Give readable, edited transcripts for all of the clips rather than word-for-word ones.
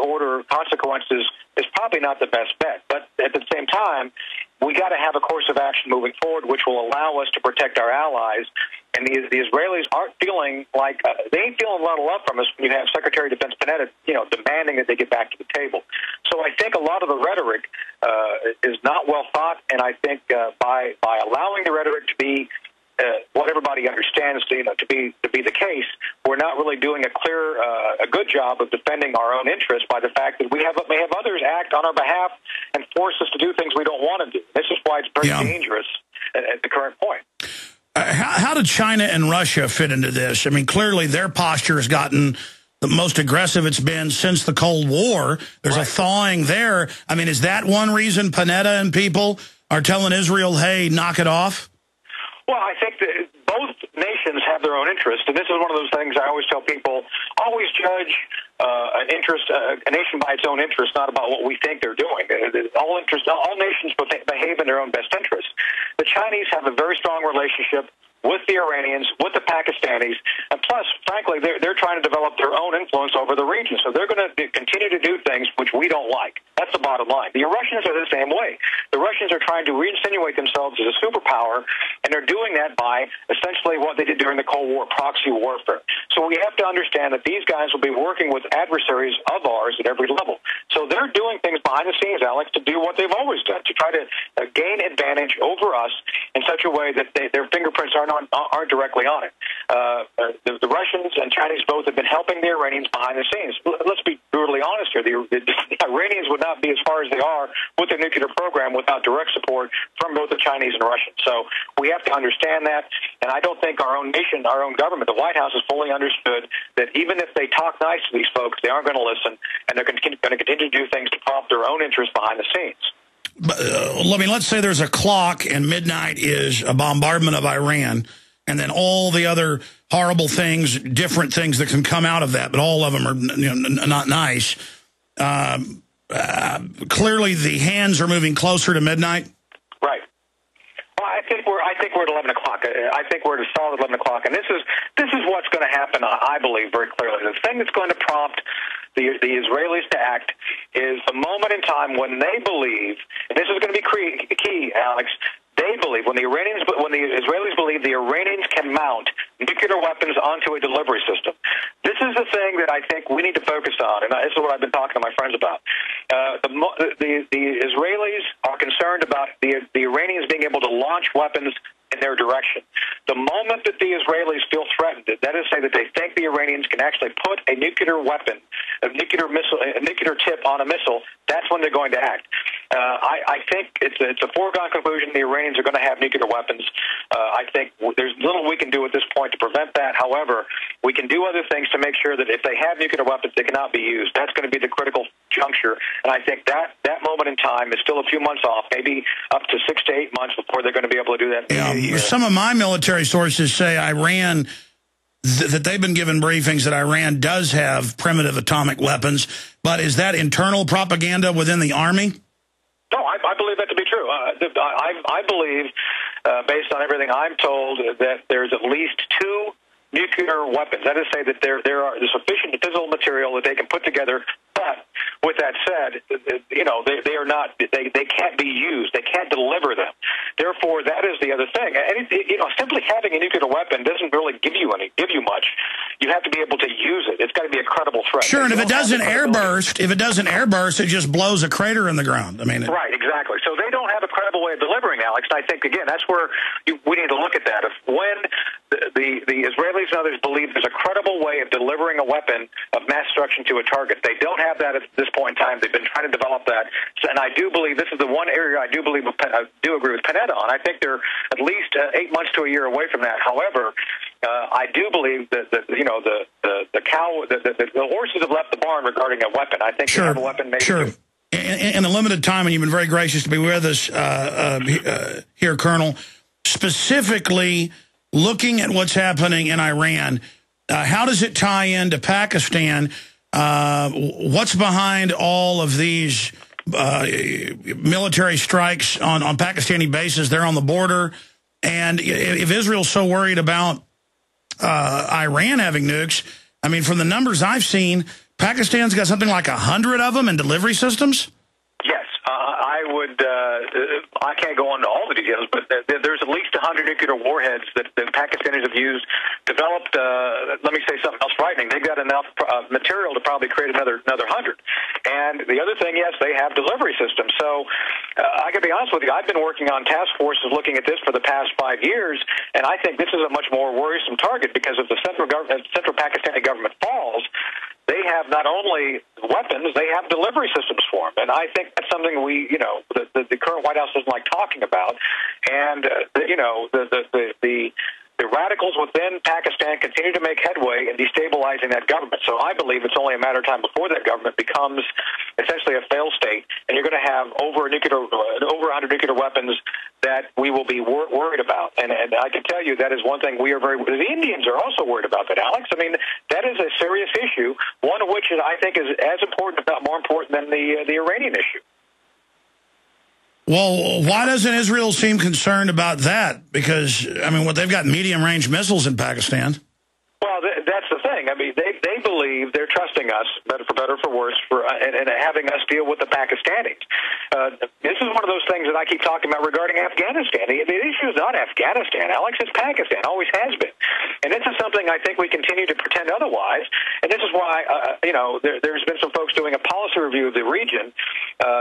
order consequences is probably not the best bet. But at the same time, we got to have a course of action moving forward, which will allow us to protect our allies. And the Israelis aren't feeling like they ain't feeling a lot of love from us when you have Secretary of Defense Panetta, demanding that they get back to the table. So I think a lot of the rhetoric is not well thought, and I think by allowing the rhetoric to be what everybody understands to be the case, we're not really doing a good job of defending our own interests by the fact that may have others act on our behalf and force us to do things we don't want to do. This is why it's very dangerous at the current point. How did China and Russia fit into this? I mean, clearly their posture has gotten the most aggressive it's been since the Cold War. There's a thawing there. I mean, is that one reason Panetta and people are telling Israel, hey, knock it off? Well, I think that both nations have their own interest, and this is one of those things I always tell people, always judge a nation by its own interest, not about what we think they're doing. All nations behave in their own best interest. The Chinese have a very strong relationship with the Iranians, with the Pakistanis, and plus, frankly, they're trying to develop their own influence over the region. So they're going to continue to do things which we don't like. That's the bottom line. The Russians are the same way. The Russians are trying to reinsinuate themselves as a superpower, and they're doing that by essentially what they did during the Cold War, proxy warfare. So we have to understand that these guys will be working with adversaries of ours at every level. So they're doing things behind the scenes, Alex, to do what they've always done, to try to gain advantage over us in such a way that their fingerprints aren't directly on it. The Russians and Chinese both have been helping the Iranians behind the scenes. Let's be brutally honest here. The Iranians would not be as far as they are with their nuclear program without direct support from both the Chinese and Russians. So we have to understand that, and I don't think our own nation, our own government, the White House has fully understood that even if they talk nice to these folks, they aren't going to listen, and they're going to continue to do things to prop their own interests behind the scenes. But, let's say there's a clock and midnight is a bombardment of Iran, and then all the other horrible things, different things that can come out of that, but all of them are not nice. Clearly, the hands are moving closer to midnight. Right. Well, I think we're at 11 o'clock. I think we're at a solid 11 o'clock, and this is what's going to happen. I believe very clearly. The thing that's going to prompt the Israelis to act is the moment in time when they believe, and this is going to be key, Alex. They believe, when the Israelis believe the Iranians can mount nuclear weapons onto a delivery system. This is the thing that I think we need to focus on, and this is what I've been talking to my friends about. The Israelis are concerned about the Iranians being able to launch weapons in their direction. The moment that the Israelis feel threatened, that is, say that they think the Iranians can actually put a nuclear weapon, a nuclear tip on a missile, that's when they're going to act. I think it's a foregone conclusion the Iranians are going to have nuclear weapons. I think there's little we can do at this point to prevent that. However, we can do other things to make sure that if they have nuclear weapons, they cannot be used. That's going to be the critical juncture. And I think that moment in time is still a few months off, maybe up to 6 to 8 months before they're going to be able to do that. Yeah, some of my military sources say Iran, that they've been given briefings that Iran does have primitive atomic weapons. But is that internal propaganda within the Army? No, I believe that to be true. I believe, based on everything I'm told, that there's at least 2 nuclear weapons. That is to say that there's sufficient fissile material that they can put together. But with that said, they are not. They can't be used. They can't deliver them. Therefore, that is the other thing. And simply having a nuclear weapon doesn't really give you much. You have to be able to use it. It's got to be a credible threat. Sure, and if it doesn't airburst, it just blows a crater in the ground. I mean, right, exactly. So they don't have a credible way of delivering, Alex. And I think again, that's where we need to look at that. When the Israelis and others believe there's a credible way of delivering a weapon of mass destruction to a target, they don't have that at this point in time. They've been trying to develop that, and I do believe this is the one area I do agree with Panetta on. I think they're at least 8 months to a year away from that. However, I do believe that the horses have left the barn regarding a weapon. I think they have a weapon maybe. Sure. In a limited time, and you've been very gracious to be with us here, Colonel, specifically looking at what's happening in Iran, how does it tie into Pakistan? What's behind all of these military strikes on Pakistani bases there on the border? And if Israel's so worried about Iran having nukes, I mean, from the numbers I've seen, Pakistan's got something like 100 of them in delivery systems? Yes, I can't go into all the details, but there's at least 100 nuclear warheads that the Pakistanis have used, developed. Let me say something else frightening. They've got enough material to probably create another 100. And the other thing, yes, they have delivery systems. So I can be honest with you, I've been working on task forces looking at this for the past 5 years, and I think this is a much more worrisome target because if the central Pakistani government falls, they have not only weapons, they have delivery systems for them. And I think that's something the current White House doesn't like talking about. And, the radicals within Pakistan continue to make headway in destabilizing that government. So I believe it's only a matter of time before that government becomes essentially a failed state, and you're going to have over 100 nuclear weapons that we will be worried about. And I can tell you that is one thing we are the Indians are also worried about that, Alex. I mean, that is a serious issue, one of which I think is as important, if not more important, than the Iranian issue. Well, why doesn't Israel seem concerned about that? Because, I mean, they've got medium-range missiles in Pakistan. Well, that's the thing. I mean, they believe they're trusting us, for better or for worse, and having us deal with the Pakistanis. This is one of those things that I keep talking about regarding Afghanistan. The issue is not Afghanistan, Alex. It's Pakistan. Always has been. And this is something I think we continue to pretend otherwise. And this is why, there's been some folks doing a policy review of the region.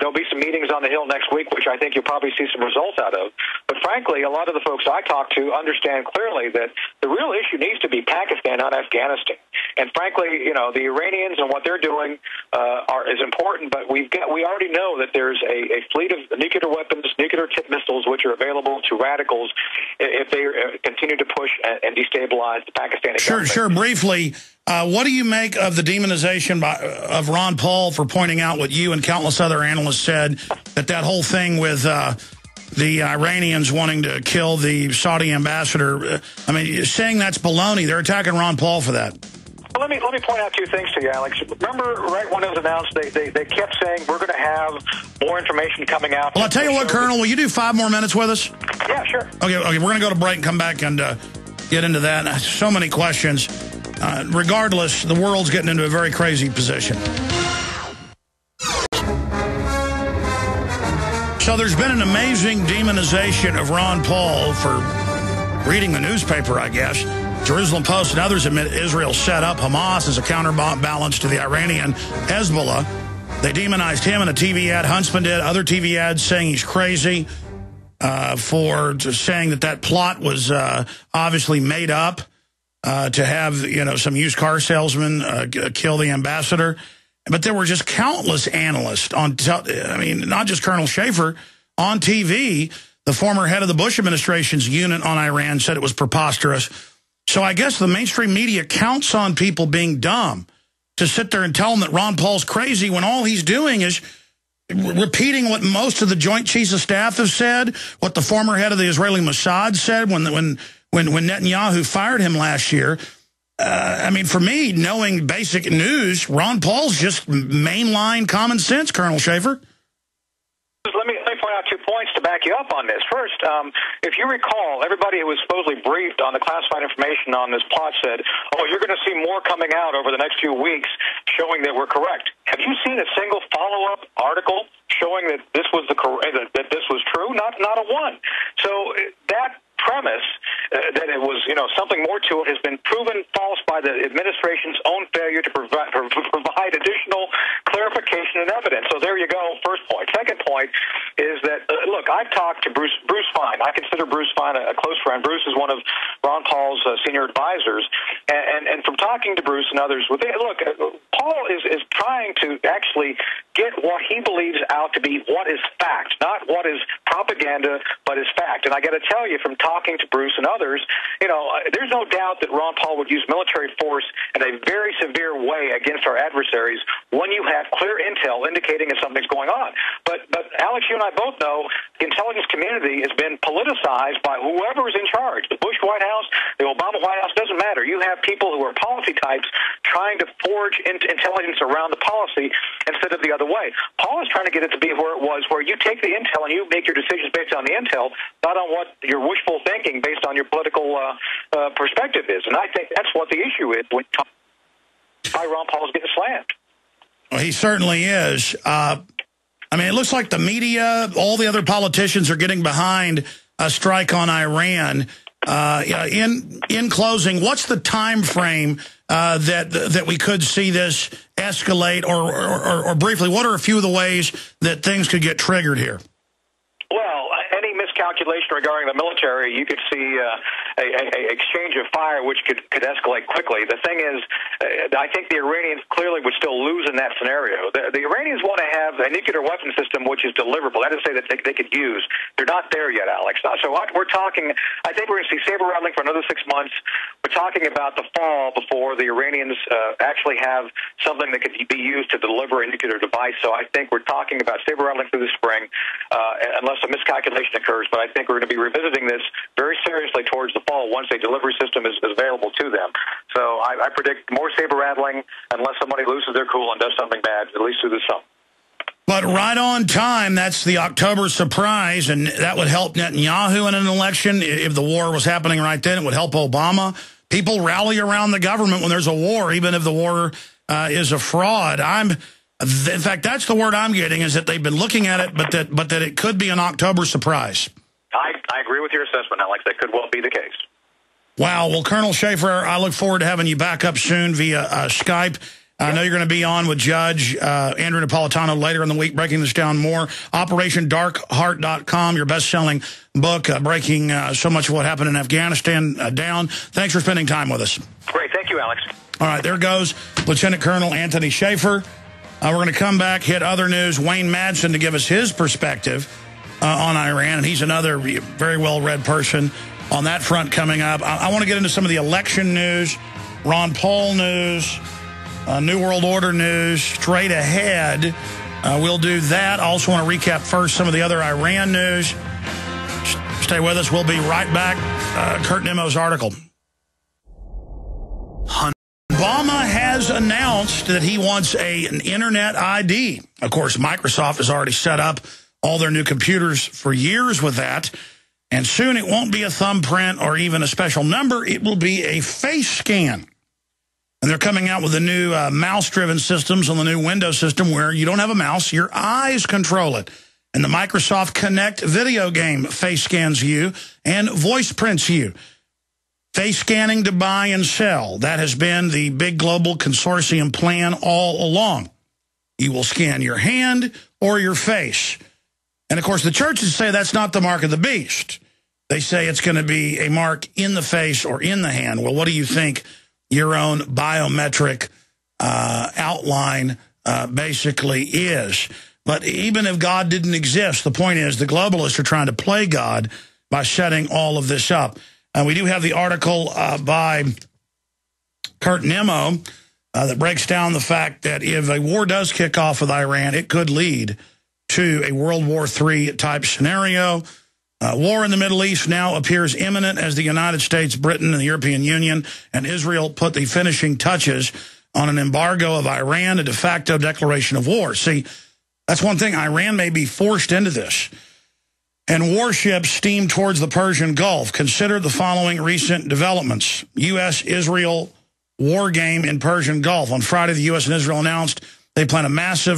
There'll be some meetings on the Hill next week, which I think you'll probably see some results out of. But frankly, a lot of the folks I talk to understand clearly that the real issue needs to be Pakistan, not Afghanistan. And frankly, the Iranians and what they're doing is important, but we already know that there's a fleet of nuclear weapons, nuclear tip missiles, which are available to radicals if they continue to push and destabilize the Pakistani government. Sure. Briefly, what do you make of the demonization of Ron Paul for pointing out what you and countless other analysts said, that whole thing with the Iranians wanting to kill the Saudi ambassador? I mean, saying that's baloney. They're attacking Ron Paul for that. Well, let me point out two things to you, Alex. Remember, right when it was announced, they kept saying we're going to have more information coming out. Well, I'll tell you what, Colonel, will you do 5 more minutes with us? Yeah, sure. Okay, we're going to go to break and come back and get into that. So many questions. Regardless, the world's getting into a very crazy position. So there's been an amazing demonization of Ron Paul for reading the newspaper, I guess. Jerusalem Post and others admit Israel set up Hamas as a counterbalance to the Iranian Hezbollah. They demonized him in a TV ad. Huntsman did other TV ads saying he's crazy for saying that plot was obviously made up to have some used car salesman kill the ambassador. But there were just countless analysts not just Colonel Shaffer, on TV. The former head of the Bush administration's unit on Iran said it was preposterous. So I guess the mainstream media counts on people being dumb to sit there and tell them that Ron Paul's crazy when all he's doing is repeating what most of the Joint Chiefs of Staff have said, what the former head of the Israeli Mossad said when Netanyahu fired him last year. I mean, for me, knowing basic news, Ron Paul's just mainline common sense, Colonel Shaffer. Let me point out 2 points to back you up on this. First, if you recall, everybody who was supposedly briefed on the classified information on this plot said, you're going to see more coming out over the next few weeks showing that we're correct. Have you seen a single follow-up article showing that this was true? Not a one. So that premise that it was, something more to it has been proven false by the administration's own failure to provide additional clarification and evidence. So there you go, first point. Second point is that, look, I've talked to Bruce Fein. I consider Bruce Fein a close friend. Bruce is one of Ron Paul's senior advisors. And from talking to Bruce and others, Paul is trying to actually get what he believes out to be what is fact, not what is propaganda, but is fact. And I got to tell you, from talking to Bruce and others, there's no doubt that Ron Paul would use military force in a very severe way against our adversaries when you have clear intel indicating that something's going on. But Alex, you and I both know the intelligence community has been politicized by whoever is in charge. The Bush White House, the Obama White House, doesn't matter. You have people who are policy types trying to forge intelligence around the policy instead of the other way. Paul is trying to get it to be where it was, where you take the intel and you make your decisions based on the intel, not on what your wishful thinking based on your political perspective is. And I think that's what the issue is. why Ron Paul's getting slammed. Well, he certainly is. I mean, it looks like the media, all the other politicians are getting behind a strike on Iran. In closing, what's the time frame that we could see this escalate, or briefly, what are a few of the ways that things could get triggered here? Well, any miscalculation regarding the military, you could see a exchange of fire, which could escalate quickly. The thing is, I think the Iranians clearly would still lose in that scenario. The Iranians want to have a nuclear weapon system which is deliverable. That is to say that they could use. They're not there yet, Alex. So we're talking, I think we're going to see saber rattling for another 6 months. We're talking about the fall before the Iranians actually have something that could be used to deliver a nuclear device. So I think we're talking about saber rattling through the spring, unless a miscalculation occurs. But I think we're going to be revisiting this very seriously towards the fall once a delivery system is available to them. So I predict more saber rattling unless somebody loses their cool and does something bad, at least through the summer. But right on time, that's the October surprise, and that would help Netanyahu in an election. If the war was happening right then, it would help Obama. People rally around the government when there's a war, even if the war is a fraud. In fact, that's the word I'm getting, is that they've been looking at it, but that it could be an October surprise. I agree with your assessment, Alex. That could well be the case. Wow. Well, Colonel Shaffer, I look forward to having you back up soon via Skype. I know you're going to be on with Judge Andrew Napolitano later in the week, breaking this down more. OperationDarkHeart.com, your best-selling book, breaking so much of what happened in Afghanistan down. Thanks for spending time with us. Great. Thank you, Alex. All right, there goes Lieutenant Colonel Anthony Shaffer. We're going to come back, hit other news. Wayne Madsen to give us his perspective on Iran, and he's another very well-read person on that front coming up. I want to get into some of the election news, Ron Paul news, New World Order news straight ahead. We'll do that. I also want to recap first some of the other Iran news. Stay with us. We'll be right back. Kurt Nemo's article. Obama has announced that he wants an internet ID. Of course, Microsoft has already set up all their new computers for years with that. And soon it won't be a thumbprint or even a special number. It will be a face scan. And they're coming out with the new mouse-driven systems on the new Windows system where you don't have a mouse, your eyes control it. And the Microsoft Kinect video game face scans you and voice prints you. Face scanning to buy and sell. That has been the big global consortium plan all along. You will scan your hand or your face. And, of course, the churches say that's not the mark of the beast. They say it's going to be a mark in the face or in the hand. Well, what do you think your own biometric outline basically is? But even if God didn't exist, the point is the globalists are trying to play God by setting all of this up. We do have the article by Kurt Nemo that breaks down the fact that if a war does kick off with Iran, it could lead to a World War III type scenario. War in the Middle East now appears imminent as the United States, Britain, and the European Union and Israel put the finishing touches on an embargo of Iran, a de facto declaration of war. See, that's one thing. Iran may be forced into this. And warships steam towards the Persian Gulf. Consider the following recent developments. U.S.-Israel war game in Persian Gulf. On Friday, the U.S. and Israel announced they plan a massive